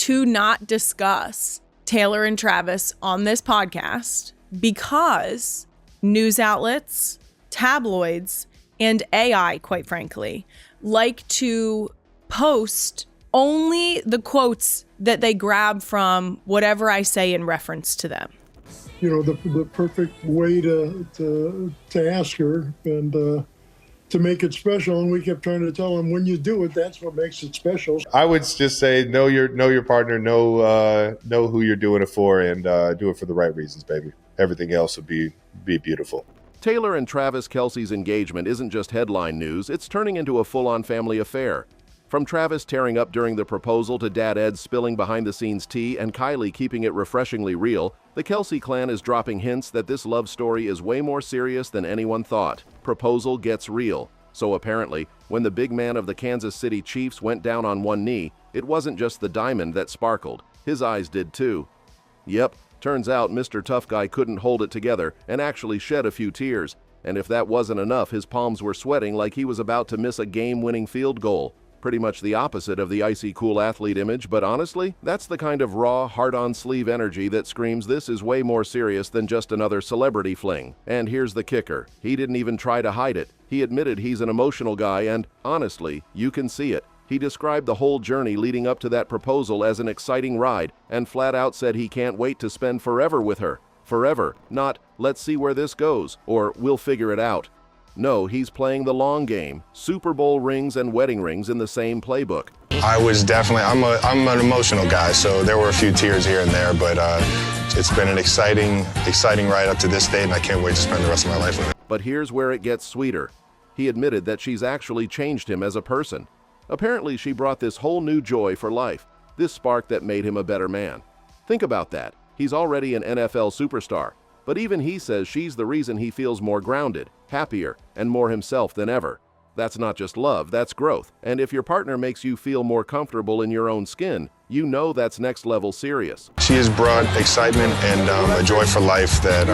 to not discuss Taylor and Travis on this podcast because news outlets, tabloids, and AI, quite frankly, like to post only the quotes that they grab from whatever I say in reference to them. You know, the perfect way to ask her and to make it special. And we kept trying to tell them, when you do it, that's what makes it special. I would just say know your partner, know who you're doing it for, and do it for the right reasons, baby. Everything else would be beautiful. Taylor and Travis Kelce's engagement isn't just headline news, it's turning into a full-on family affair. From Travis tearing up during the proposal to Dad Ed spilling behind-the-scenes tea and Kylie keeping it refreshingly real, the Kelce clan is dropping hints that this love story is way more serious than anyone thought. Proposal gets real. So apparently, when the big man of the Kansas City Chiefs went down on one knee, it wasn't just the diamond that sparkled. His eyes did too. Yep, turns out Mr. Tough Guy couldn't hold it together and actually shed a few tears. And if that wasn't enough, his palms were sweating like he was about to miss a game-winning field goal. Pretty much the opposite of the icy-cool athlete image, but honestly, that's the kind of raw, hard-on-sleeve energy that screams this is way more serious than just another celebrity fling. And here's the kicker. He didn't even try to hide it. He admitted he's an emotional guy and, honestly, you can see it. He described the whole journey leading up to that proposal as an exciting ride and flat out said he can't wait to spend forever with her. Forever, not let's see where this goes or we'll figure it out. No, he's playing the long game. Super Bowl rings and wedding rings in the same playbook. I was definitely, I'm an emotional guy, so there were a few tears here and there, but it's been an exciting ride up to this date, and I can't wait to spend the rest of my life with her. But here's where it gets sweeter. He admitted that she's actually changed him as a person. Apparently, she brought this whole new joy for life, this spark that made him a better man. Think about that. He's already an NFL superstar. But even he says she's the reason he feels more grounded, happier, and more himself than ever. That's not just love, that's growth. And if your partner makes you feel more comfortable in your own skin, you know that's next level serious. She has brought excitement and a joy for life that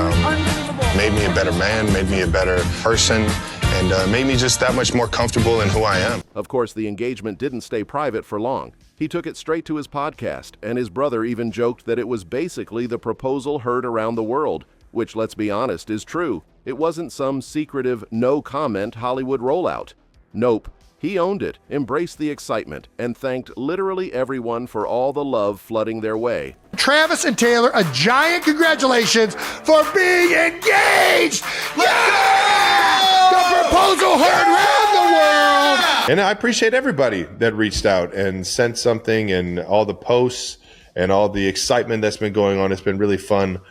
made me a better man, made me a better person, and made me just that much more comfortable in who I am. Of course, the engagement didn't stay private for long. He took it straight to his podcast, and his brother even joked that it was basically the proposal heard around the world. Which, let's be honest, is true. It wasn't some secretive, no-comment Hollywood rollout. Nope. He owned it, embraced the excitement, and thanked literally everyone for all the love flooding their way. Travis and Taylor, a giant congratulations for being engaged! Yeah! The proposal heard around the world! And I appreciate everybody that reached out and sent something, and all the posts and all the excitement that's been going on. It's been really fun.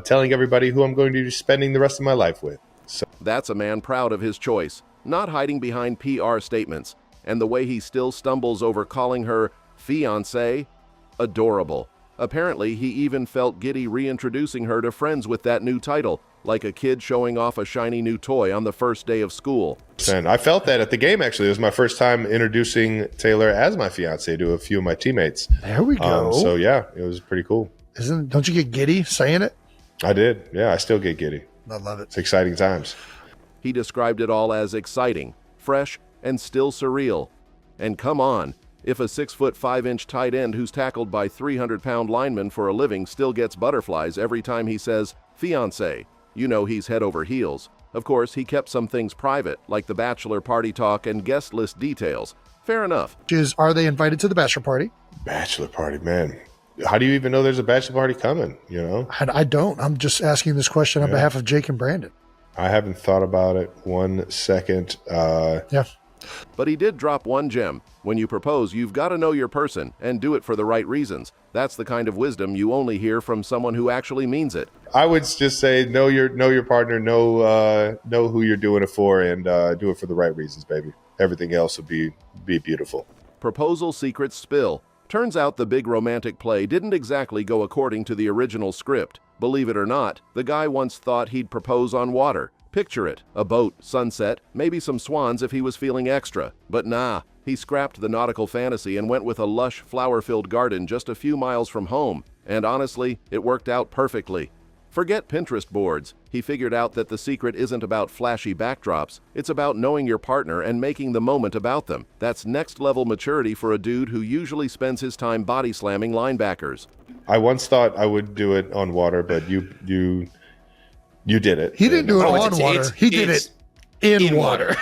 Telling everybody who I'm going to be spending the rest of my life with. So. That's a man proud of his choice, not hiding behind PR statements, and the way he still stumbles over calling her fiancé, adorable. Apparently, he even felt giddy reintroducing her to friends with that new title, like a kid showing off a shiny new toy on the first day of school. And I felt that at the game, actually. It was my first time introducing Taylor as my fiancé to a few of my teammates. There we go. So yeah, it was pretty cool. Don't you get giddy saying it? I did. Yeah, I still get giddy. I love it. It's exciting times. He described it all as exciting, fresh, and still surreal. And come on, if a 6'5" tight end who's tackled by 300-pound linemen for a living still gets butterflies every time he says fiancé, you know he's head over heels. Of course, he kept some things private, like the bachelor party talk and guest list details. Fair enough. Are they invited to the bachelor party? Bachelor party, man. How do you even know there's a bachelor party coming, you know? I don't. I'm just asking this question on behalf of Jake and Brandon. I haven't thought about it 1 second. Yeah. But he did drop one gem. When you propose, you've got to know your person and do it for the right reasons. That's the kind of wisdom you only hear from someone who actually means it. I would just say know your partner, know who you're doing it for, and do it for the right reasons, baby. Everything else will be beautiful. Proposal secrets spill. Turns out the big romantic play didn't exactly go according to the original script. Believe it or not, the guy once thought he'd propose on water. Picture it, a boat, sunset, maybe some swans if he was feeling extra. But nah, he scrapped the nautical fantasy and went with a lush, flower-filled garden just a few miles from home. And honestly, it worked out perfectly. Forget Pinterest boards. He figured out that the secret isn't about flashy backdrops. It's about knowing your partner and making the moment about them. That's next level maturity for a dude who usually spends his time body slamming linebackers. I once thought I would do it on water, but you did it. He didn't do it on water. He did it in water.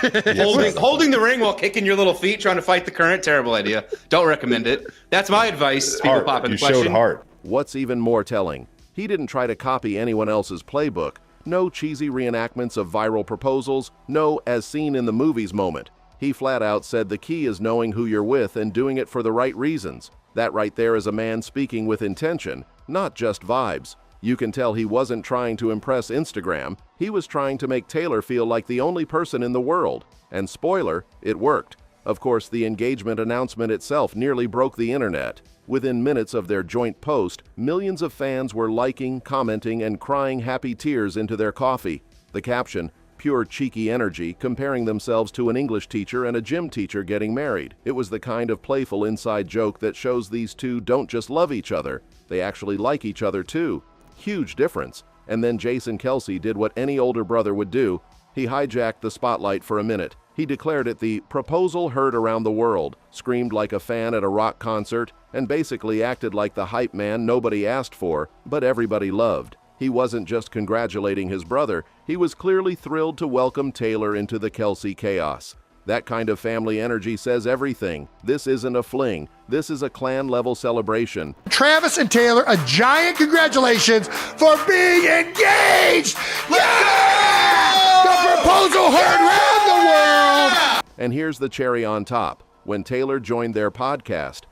Holding the ring while kicking your little feet, trying to fight the current. Terrible idea. Don't recommend it. That's my advice. People pop in the question. You showed heart. What's even more telling? He didn't try to copy anyone else's playbook. No cheesy reenactments of viral proposals. No as seen in the movies moment. He flat out said the key is knowing who you're with and doing it for the right reasons. That right there is a man speaking with intention, not just vibes. You can tell he wasn't trying to impress Instagram. He was trying to make Taylor feel like the only person in the world. And spoiler, it worked. Of course, the engagement announcement itself nearly broke the internet. Within minutes of their joint post, millions of fans were liking, commenting, and crying happy tears into their coffee. The caption, pure cheeky energy, comparing themselves to an English teacher and a gym teacher getting married. It was the kind of playful inside joke that shows these two don't just love each other, they actually like each other too. Huge difference. And then Jason Kelce did what any older brother would do. He hijacked the spotlight for a minute. He declared it the proposal heard around the world, screamed like a fan at a rock concert, and basically acted like the hype man nobody asked for, but everybody loved. He wasn't just congratulating his brother, he was clearly thrilled to welcome Taylor into the Kelce chaos. That kind of family energy says everything. This isn't a fling. This is a clan-level celebration. Travis and Taylor, a giant congratulations for being engaged! Yeah! The proposal heard around the world! And here's the cherry on top. When Taylor joined their podcast,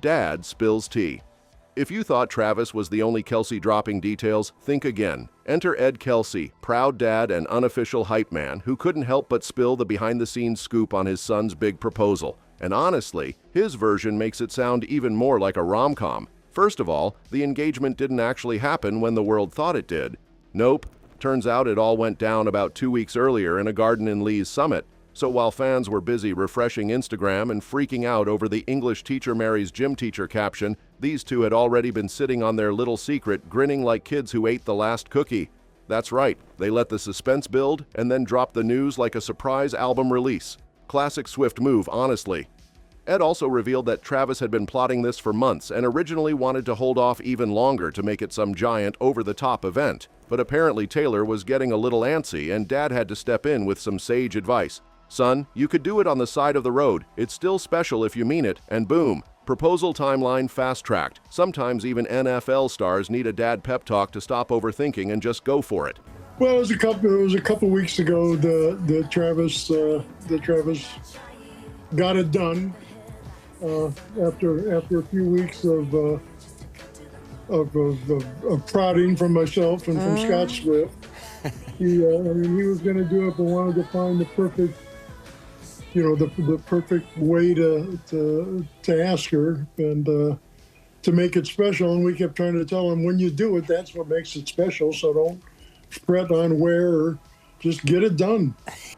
Dad spills tea. If you thought Travis was the only Kelce dropping details, think again. Enter Ed Kelce, proud dad and unofficial hype man who couldn't help but spill the behind-the-scenes scoop on his son's big proposal. And honestly, his version makes it sound even more like a rom-com. First of all, the engagement didn't actually happen when the world thought it did. Nope. Turns out it all went down about 2 weeks earlier in a garden in Lee's Summit. So while fans were busy refreshing Instagram and freaking out over the English teacher marries gym teacher caption, these two had already been sitting on their little secret, grinning like kids who ate the last cookie. That's right, they let the suspense build and then dropped the news like a surprise album release. Classic Swift move, honestly. Ed also revealed that Travis had been plotting this for months and originally wanted to hold off even longer to make it some giant, over-the-top event. But apparently Taylor was getting a little antsy and Dad had to step in with some sage advice. Son, you could do it on the side of the road. It's still special if you mean it. And boom, proposal timeline fast-tracked. Sometimes even NFL stars need a dad pep talk to stop overthinking and just go for it. Well, it was a couple weeks ago that Travis got it done after a few weeks of prodding from myself and from Scott Swift. He was going to do it, but wanted to find the perfect way to ask her and to make it special. And we kept trying to tell him, when you do it, that's what makes it special. So don't fret on where, or just get it done.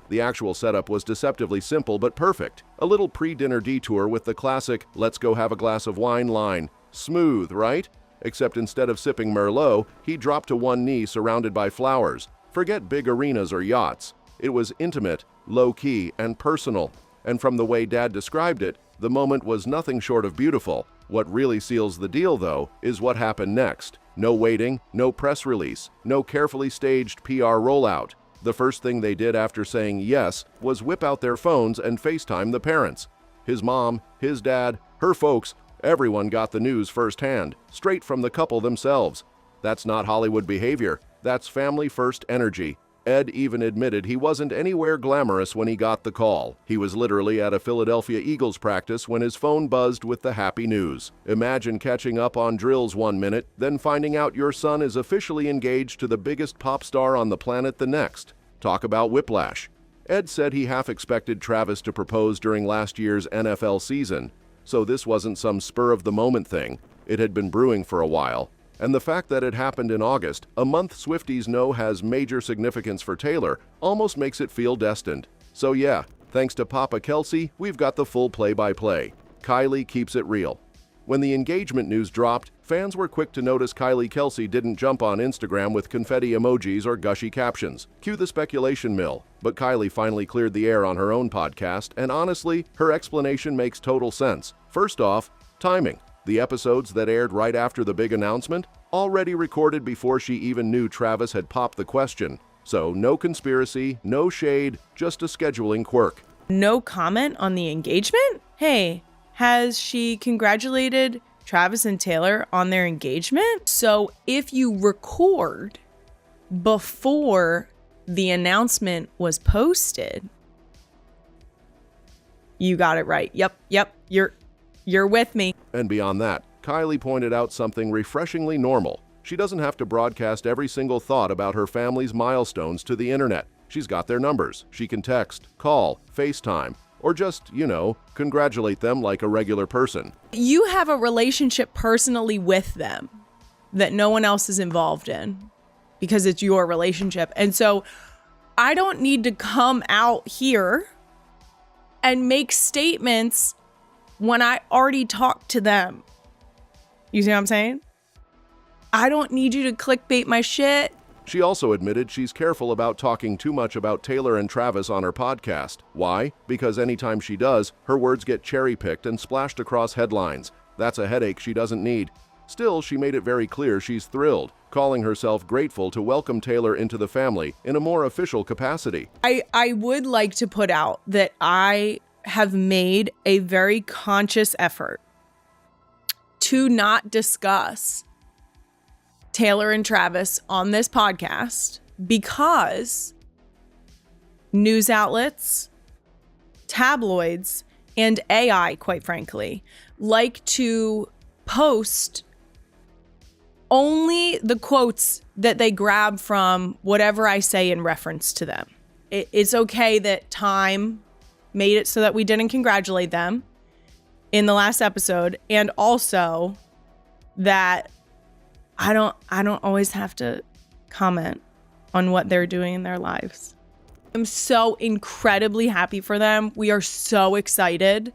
The actual setup was deceptively simple but perfect. A little pre-dinner detour with the classic "let's go have a glass of wine" line. Smooth, right? Except instead of sipping Merlot, he dropped to one knee surrounded by flowers. Forget big arenas or yachts. It was intimate, low-key, and personal. And from the way Dad described it, the moment was nothing short of beautiful. What really seals the deal, though, is what happened next. No waiting, no press release, no carefully staged PR rollout. The first thing they did after saying yes was whip out their phones and FaceTime the parents. His mom, his dad, her folks, everyone got the news firsthand, straight from the couple themselves. That's not Hollywood behavior. That's family-first energy. Ed even admitted he wasn't anywhere glamorous when he got the call. He was literally at a Philadelphia Eagles practice when his phone buzzed with the happy news. Imagine catching up on drills 1 minute, then finding out your son is officially engaged to the biggest pop star on the planet the next. Talk about whiplash. Ed said he half expected Travis to propose during last year's NFL season, so this wasn't some spur-of-the-moment thing. It had been brewing for a while. And the fact that it happened in August, a month Swifties know has major significance for Taylor, almost makes it feel destined. So yeah, thanks to Papa Kelce, we've got the full play-by-play. Kylie keeps it real. When the engagement news dropped, fans were quick to notice Kylie Kelce didn't jump on Instagram with confetti emojis or gushy captions. Cue the speculation mill. But Kylie finally cleared the air on her own podcast, and honestly, her explanation makes total sense. First off, timing. The episodes that aired right after the big announcement, already recorded before she even knew Travis had popped the question. So no conspiracy, no shade, just a scheduling quirk. No comment on the engagement? Hey, has she congratulated Travis and Taylor on their engagement? So if you record before the announcement was posted, you got it right. Yep, you're with me. And beyond that, Kylie pointed out something refreshingly normal. She doesn't have to broadcast every single thought about her family's milestones to the internet. She's got their numbers. She can text, call, FaceTime, or just, congratulate them like a regular person. You have a relationship personally with them that no one else is involved in because it's your relationship. And so I don't need to come out here and make statements when I already talked to them. You see what I'm saying? I don't need you to clickbait my shit. She also admitted she's careful about talking too much about Taylor and Travis on her podcast. Why? Because anytime she does, her words get cherry-picked and splashed across headlines. That's a headache she doesn't need. Still, she made it very clear she's thrilled, calling herself grateful to welcome Taylor into the family in a more official capacity. I would like to put out that I have made a very conscious effort to not discuss Taylor and Travis on this podcast because news outlets, tabloids, and AI, quite frankly, like to post only the quotes that they grab from whatever I say in reference to them. It's okay that Time made it so that we didn't congratulate them in the last episode, and also that I don't always have to comment on what they're doing in their lives. I'm so incredibly happy for them. We are so excited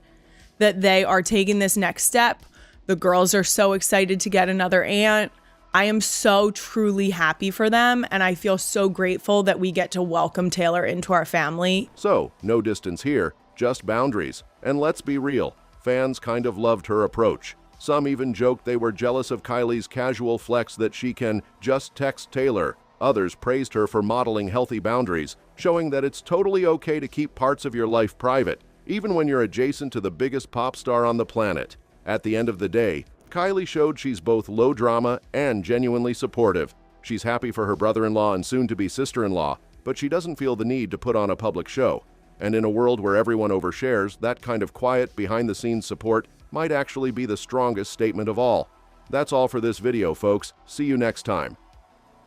that they are taking this next step. The girls are so excited to get another aunt. I am so truly happy for them, and I feel so grateful that we get to welcome Taylor into our family. So, no distance here, just boundaries. And let's be real, fans kind of loved her approach. Some even joked they were jealous of Kylie's casual flex that she can just text Taylor. Others praised her for modeling healthy boundaries, showing that it's totally okay to keep parts of your life private, even when you're adjacent to the biggest pop star on the planet. At the end of the day, Kylie showed she's both low drama and genuinely supportive. She's happy for her brother-in-law and soon-to-be sister-in-law, but she doesn't feel the need to put on a public show. And in a world where everyone overshares, that kind of quiet, behind-the-scenes support might actually be the strongest statement of all. That's all for this video, folks. See you next time.